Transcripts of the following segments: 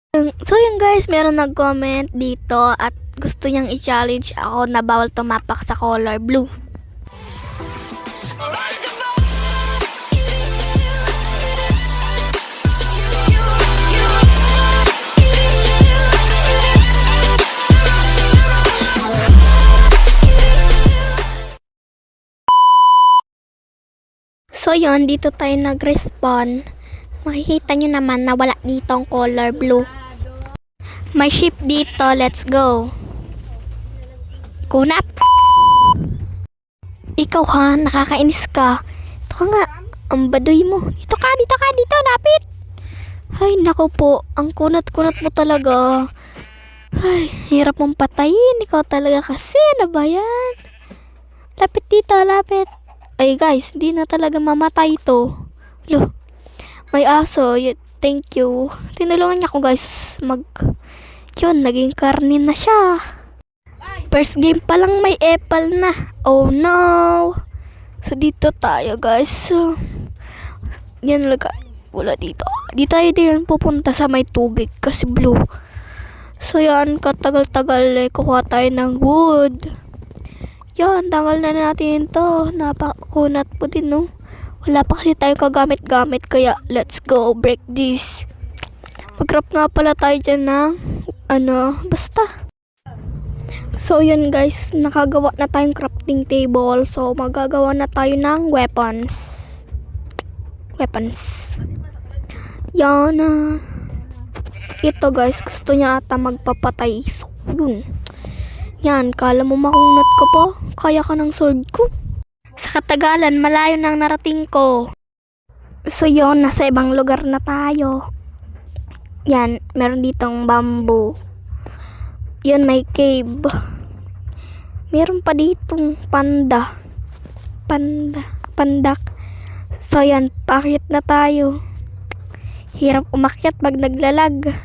So yun guys, meron nag-comment dito at gusto niyang i-challenge ako na bawal tumapak sa color blue. So yun, dito tayo nag-respond. Makikita nyo naman na wala dito ang color blue. May ship dito, let's go. Kunat! Ikaw ha, nakakainis ka. Ito ka nga, ang baduy mo. Dito ka, lapit! Ay, naku po, ang kunat-kunat mo talaga. Ay, hirap mong patayin. Ikaw talaga kasi, ano ba yan? Lapit dito, lapit. Ay guys, hindi na talaga mamatay ito. Loh, may aso. Thank you. Tinulungan niya ako guys. Yun, naging karnin na siya. First game pa lang may apple na. Oh no. So dito tayo guys. So, yan lagay. Wala dito. Dito tayo din pupunta sa may tubig kasi blue. So yan, katagal-tagal kukuha tayo ng wood. Yan, tanggal na natin to. Napakunat po din no. Wala pa kasi tayong kagamit-gamit kaya let's go break this. Mag-craft nga pala tayo dyan ng basta. So yun guys, nakagawa na tayong crafting table. So magagawa na tayo ng weapons. Yan ito guys, gusto niya ata magpapatay. So yun. Yan, kala mo makunat ka pa? Kaya ka ng sword ko. Sa katagalan, malayo nang narating ko. So yun, nasa ibang lugar na tayo. Yan, meron ditong bamboo. Yun, may cave. Meron pa ditong pandak. So yan, paakyat na tayo. Hirap umakyat pag naglalag.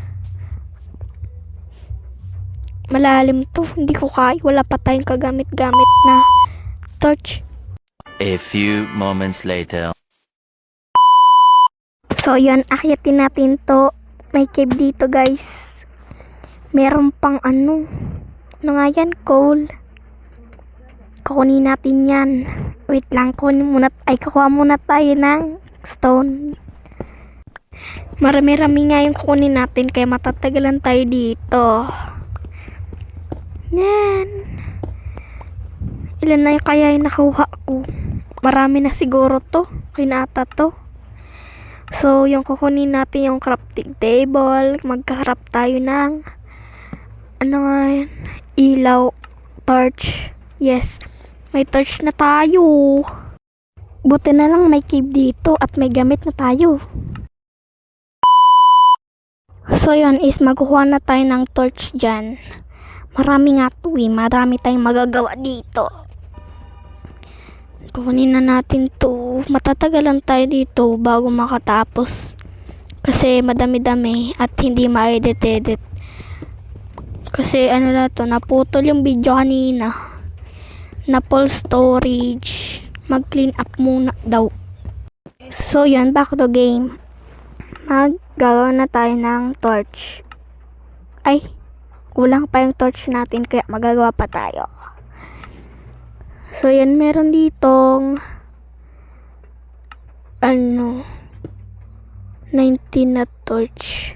Malalim to, hindi ko kaya. Wala pa tayong kagamit-gamit na torch. A few moments later. So yun, akyatin natin to. May cave dito guys. Meron pang ano nga yan, coal. Kukunin natin yan. Wait lang, kukuha muna tayo ng stone. Marami-rami nga yung kukunin natin kaya matatagalan tayo dito. Yan. Ilan na kaya yung nakuha ko? Marami na siguro to. Kinata to. So, yung kukunin natin yung crafting table. Magkaharap tayo ng ilaw, torch. Yes, may torch na tayo. Buti na lang may cave dito at may gamit na tayo. So, yun is magkukuha na tayo ng torch dyan. Marami nga to eh. Marami tayong magagawa dito. Kukunin na natin to. Matatagalan tayo dito bago makatapos. Kasi madami-dami at hindi ma-edit. Kasi naputol yung video kanina. Na full storage. Mag-clean up muna daw. So yun, back to game. Maggagawa na tayo ng torch. Ay, kulang pa yung torch natin kaya magagawa pa tayo. So yan, meron ditong 19 na torch.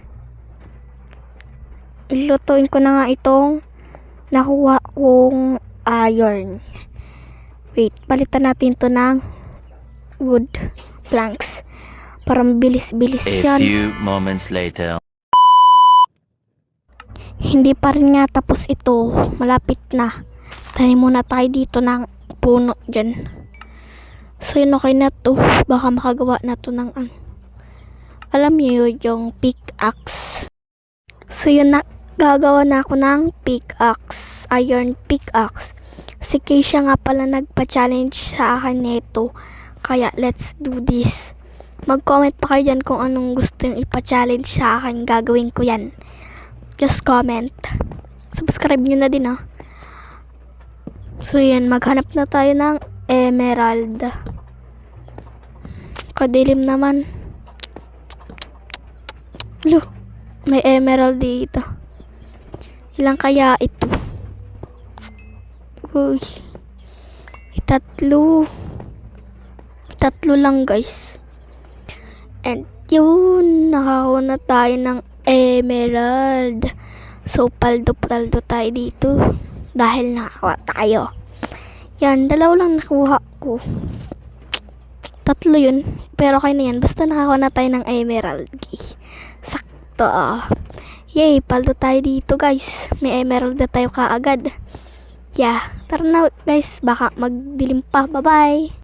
Ilutuin ko na nga itong nakuha kong iron. Wait, palitan natin to ng wood planks para mabilis-bilis yan. A few moments later. Hindi pa rin nga tapos ito. Malapit na. Tanim muna tayo dito ng puno dyan. So yun, okay na to. Baka makagawa na to ng alam niyo yung pickaxe. So yun, gagawa na ako ng pickaxe. Iron pickaxe. Si Keisha nga pala nagpa-challenge sa akin nito. Kaya let's do this. Mag-comment pa kayo dyan kung anong gusto yung ipa-challenge sa akin. Gagawin ko yan. Just comment. Subscribe nyo na din So yan, maghanap na tayo ng emerald. Kadilim naman. Look, may emerald dito. Ilang kaya ito? Uy. Tatlo. Tatlo lang guys. And yun, nakakuha na tayo ng emerald. So, paldo-paldo tayo dito. Dahil nakakuha tayo. Yan, dalawa lang nakuha ko. Tatlo yun. Pero kayo na yan. Basta nakakuha na tayo ng emerald. Sakto. Yay, paldo tayo dito guys. May emerald na tayo kaagad. Yeah, tara na guys. Baka magdilim pa. Bye-bye.